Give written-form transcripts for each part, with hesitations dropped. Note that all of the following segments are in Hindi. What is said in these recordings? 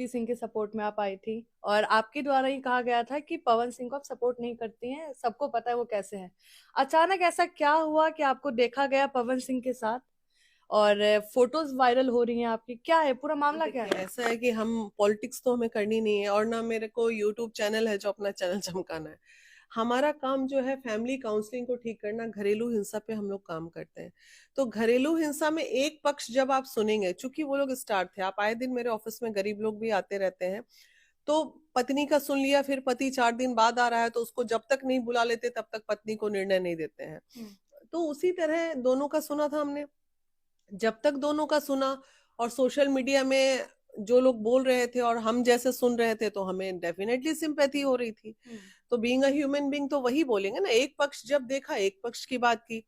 ज्योति सिंह के सपोर्ट में आप आई थी और आपके द्वारा ही कहा गया था कि पवन सिंह को आप सपोर्ट नहीं करती हैं, सबको पता है वो कैसे हैं। अचानक ऐसा क्या हुआ कि आपको देखा गया पवन सिंह के साथ और फोटोज वायरल हो रही हैं आपकी? क्या है पूरा मामला, क्या देखिए है? ऐसा है कि हम पॉलिटिक्स तो हमें करनी नहीं है, और ना मेरे को यूट्यूब चैनल है जो अपना चैनल चमकाना है। हमारा काम जो है फैमिली काउंसलिंग को ठीक करना, घरेलू हिंसा पे हम लोग काम करते हैं। तो घरेलू हिंसा में एक पक्ष जब आप सुनेंगे, चूंकि वो लोग स्टार थे, आप आए दिन मेरे ऑफिस में गरीब लोग भी आते रहते हैं, तो पत्नी का सुन लिया, फिर पति 4 दिन बाद आ रहा है तो उसको जब तक नहीं बुला लेते तब तक पत्नी को निर्णय नहीं देते हैं। हम्म। तो उसी तरह दोनों का सुना था हमने। जब तक दोनों का सुना और सोशल मीडिया में जो लोग बोल रहे थे और हम जैसे सुन रहे थे, तो हमें डेफिनेटली सिंपैथी हो रही थी। हम्म। तो बीइंग अ ह्यूमन बीइंग तो वही बोलेंगे ना, एक पक्ष जब देखा एक पक्ष की बात की,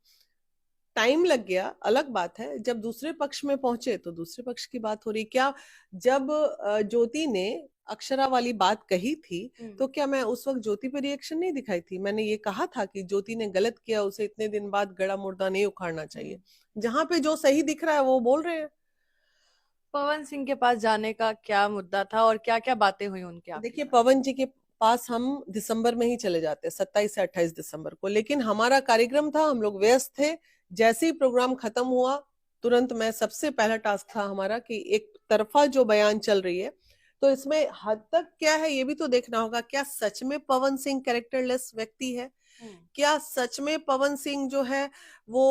टाइम लग गया अलग बात है, जब दूसरे पक्ष में पहुंचे तो दूसरे पक्ष की बात हो रही क्या। जब ज्योति ने अक्षरा वाली बात कही थी, हम्म। तो क्या मैं उस वक्त ज्योति पे रिएक्शन नहीं दिखाई थी? मैंने ये कहा था कि ज्योति ने गलत किया, उसे इतने दिन बाद गड़ा मुर्दा नहीं उखाड़ना चाहिए। जहां पे जो सही दिख रहा है वो बोल रहे हैं। पवन सिंह के पास जाने का क्या मुद्दा था और क्या क्या बातें हुई उनके आपके देखिए साथ? पवन जी के पास हम दिसंबर में ही चले जाते, 27 से 28 दिसंबर को, लेकिन हमारा कार्यक्रम था, हम लोग व्यस्त थे। जैसे ही प्रोग्राम खत्म हुआ, तुरंत मैं, सबसे पहला टास्क था हमारा कि एक तरफा जो बयान चल रही है, तो इसमें हद तक क्या है ये भी तो देखना होगा। क्या सच में पवन सिंह कैरेक्टरलेस व्यक्ति है? क्या सच में पवन सिंह जो है वो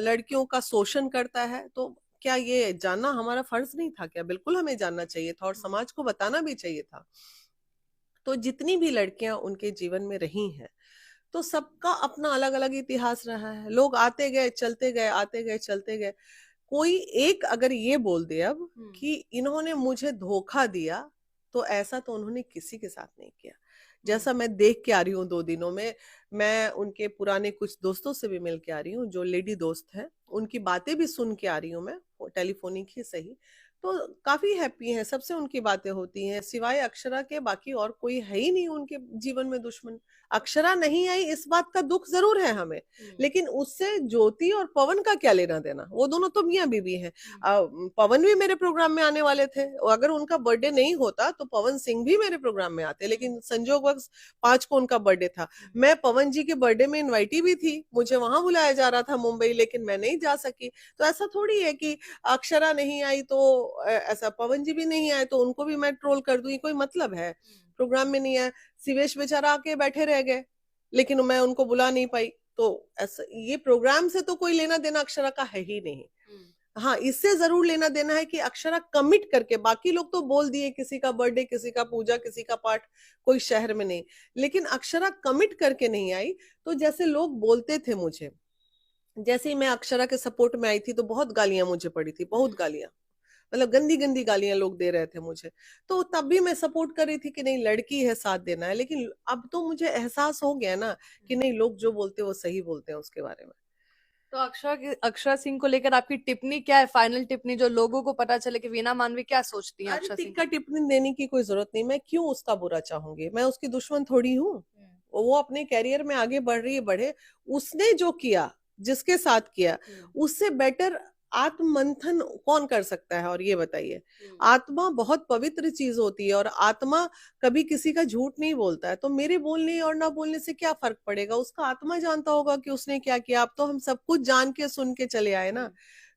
लड़कियों का शोषण करता है? तो क्या ये जानना हमारा फर्ज नहीं था क्या? बिल्कुल हमें जानना चाहिए था और समाज को बताना भी चाहिए था। तो जितनी भी लड़कियां उनके जीवन में रही हैं, तो सबका अपना अलग अलग इतिहास रहा है। लोग आते गए चलते गए, आते गए चलते गए। कोई एक अगर ये बोल दे अब कि इन्होंने मुझे धोखा दिया, तो ऐसा तो उन्होंने किसी के साथ नहीं किया। जैसा मैं देख के आ रही हूँ 2 दिनों में, मैं उनके पुराने कुछ दोस्तों से भी मिल के आ रही हूँ जो लेडी दोस्त हैं, उनकी बातें भी सुन के आ रही हूँ मैं, टेलीफोनिक ही सही। तो काफी हैप्पी हैं, सबसे उनकी बातें होती हैं, सिवाय अक्षरा के बाकी और कोई है ही नहीं उनके जीवन में दुश्मन। अक्षरा नहीं आई इस बात का दुख जरूर है हमें, लेकिन उससे ज्योति और पवन का क्या लेना देना? वो दोनों तो मियां बीवी हैं। पवन भी मेरे प्रोग्राम में आने वाले थे, अगर उनका बर्थडे नहीं होता तो पवन सिंह भी मेरे प्रोग्राम में आते, लेकिन संजोगवश 5 को उनका बर्थडे था। मैं पवन जी के बर्थडे में इनवाइटी भी थी, मुझे वहां बुलाया जा रहा था मुंबई, लेकिन मैं नहीं जा सकी। तो ऐसा थोड़ी है कि अक्षरा नहीं आई तो ऐसा पवन जी भी नहीं आए तो उनको भी मैं ट्रोल कर दूं, ये कोई मतलब है? प्रोग्राम में नहीं आया, शिवेश बेचारा आके बैठे रह गए, लेकिन मैं उनको बुला नहीं पाई। तो ऐसा, ये प्रोग्राम से तो कोई लेना देना अक्षरा का है ही नहीं। हाँ, इससे जरूर लेना देना है कि अक्षरा कमिट करके, बाकी लोग तो बोल दिए किसी का बर्थडे, किसी का पूजा, किसी का पाठ, कोई शहर में नहीं, लेकिन अक्षरा कमिट करके नहीं आई। तो जैसे लोग बोलते थे मुझे, जैसे ही मैं अक्षरा के सपोर्ट में आई थी तो बहुत गालियां मुझे पड़ी थी, बहुत गालियां, मतलब गंदी गंदी गालियां लोग दे रहे थे मुझे। तो तब भी मैं सपोर्ट कर रही थी कि नहीं, लड़की है, साथ देना है। लेकिन अब तो मुझे एहसास हो गया ना कि नहीं, लोग जो बोलते हैं वो सही बोलते हैं उसके बारे में। तो अक्षरा सिंह को लेकर आपकी टिप्पणी क्या है, फाइनल टिप्पणी, जो लोगों को पता चले कि वीना मानवी क्या सोचती हैं अरे अक्षरा सिंह टिक्का को लेकर? टिप्पणी देने की कोई जरूरत नहीं, मैं क्यों उसका बुरा चाहूंगी? मैं उसकी दुश्मन थोड़ी हूँ। वो अपने कैरियर में आगे बढ़ रही है, बढ़े। उसने जो किया, जिसके साथ किया, उससे बेटर आत्ममंथन कौन कर सकता है? और ये बताइए, आत्मा बहुत पवित्र चीज होती है, और आत्मा कभी किसी का झूठ नहीं बोलता है। तो मेरे बोलने और ना बोलने से क्या फर्क पड़ेगा? उसका आत्मा जानता होगा कि उसने क्या किया। अब तो हम सब कुछ जान के सुन के चले आए ना,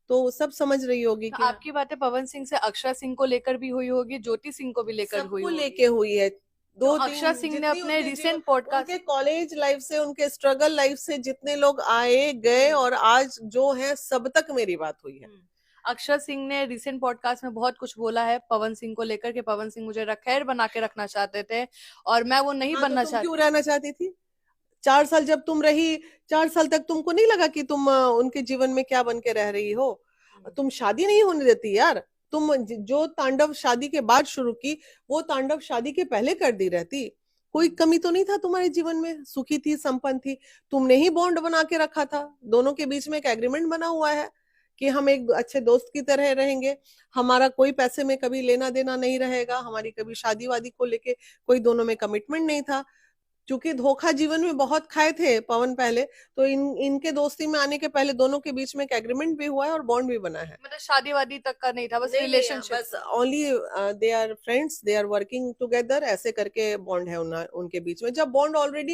तो सब समझ रही होगी तो कि आपकी बातें पवन सिंह से अक्षरा सिंह को लेकर भी हुई होगी, ज्योति सिंह को भी लेकर हुई सबको होगी। लेके हुई है। तो दो अक्षरा तीन सिंह ने जितनी अपने उनके जीवन, रिसेंट पॉडकास्ट उनके कॉलेज लाइफ से, उनके स्ट्रगल लाइफ से जितने लोग आए गए और आज जो है, सब तक मेरी बात हुई है। अक्षर सिंह ने रिसेंट पॉडकास्ट में बहुत कुछ बोला है पवन सिंह को लेकर के पवन सिंह मुझे खैर बना के रखना चाहते थे और मैं वो नहीं हाँ, तो बनना तुम क्यों चाहती। रहना चाहती थी? 4 साल जब तुम रही, 4 साल तक तुमको नहीं लगा कि तुम उनके जीवन में क्या बन के रह रही हो? तुम शादी नहीं होने देती यार। तुम जो तांडव शादी के बाद शुरू की, वो तांडव शादी के पहले कर दी रहती। कोई कमी तो नहीं था तुम्हारे जीवन में, सुखी थी, संपन्न थी। तुमने ही बॉन्ड बना के रखा था, दोनों के बीच में एक एग्रीमेंट बना हुआ है कि हम एक अच्छे दोस्त की तरह रहेंगे, हमारा कोई पैसे में कभी लेना देना नहीं रहेगा, हमारी कभी शादी वादी को लेके कोई दोनों में कमिटमेंट नहीं था। क्योंकि धोखा जीवन में बहुत खाए थे पवन पहले, तो इनके दोस्ती में आने के पहले दोनों के बीच में एक एग्रीमेंट भी हुआ है और बॉन्ड भी बना है। मतलब शादी वादी तक का नहीं था, बस नहीं नहीं, रिलेशनशिप बस था। Only they are friends, they are working together, ऐसे करके बॉन्ड है उनके बीच में। जब बॉन्ड ऑलरेडी